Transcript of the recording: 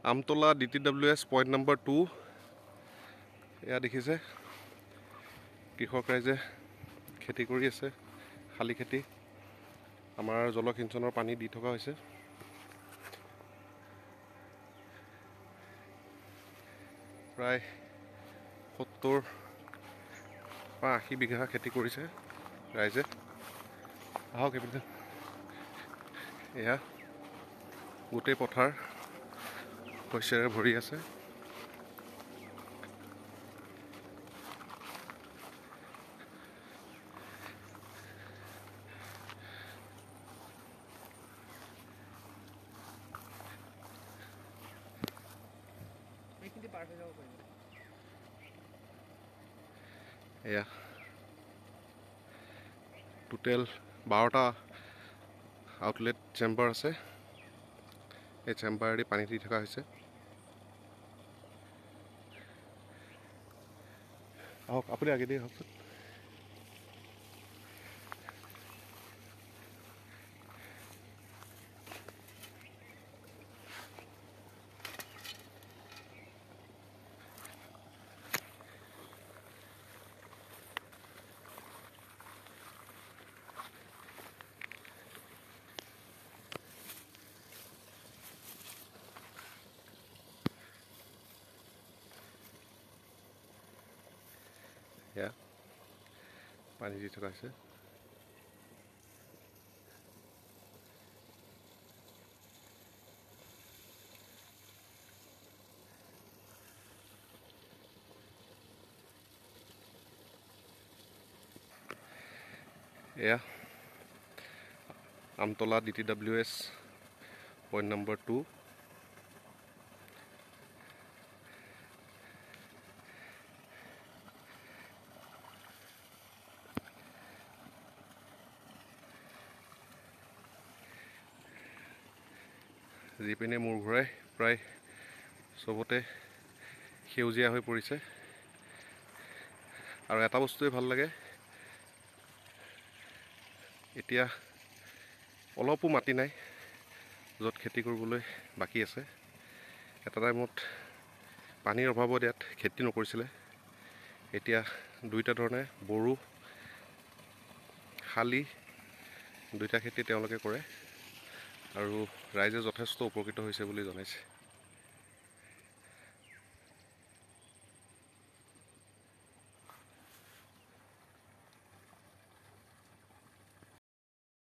Amtala DTWS point number 2 এয়া দেখিছে কৃষক ৰাইজে খেতি কৰি আছে শালি খেতি আমাৰ জলসিঞ্চনৰ পানী দি থকা হৈছে প্ৰায় 70 বা 80 বিঘা খেতি কৰিছে ৰাইজে আহক এপিনে এয়া গোটেই পথাৰ শস্যৰে ভৰি আছে এয়া টোটেল 12টা আউটলেট চেম্বাৰ আছে এই চেম্বাৰেদি পানী দি থকা হৈছে আহক আপুনি আগে দিয়ে আহকচোন এয়া পানী দি থকা হৈছে এয়া আমতলা DTWS পইণ্ট নম্বৰ 2 যিপিনে মূৰ ঘূৰাই প্ৰায় চবতে সেউজীয়া হৈ পৰিছে আৰু এটা বস্তুৱে ভাল লাগে এতিয়া অলপো মাটি নাই য'ত খেতি কৰিবলৈ বাকী আছে এটা টাইমত পানীৰ অভাৱত ইয়াত খেতি নকৰিছিলে এতিয়া দুইটা ধৰণে বড়ো শালি দুইটা খেতি তেওঁলোকে কৰে আৰু ৰাইজে যথেষ্ট উপকৃত হৈছে বুলি জনাইছে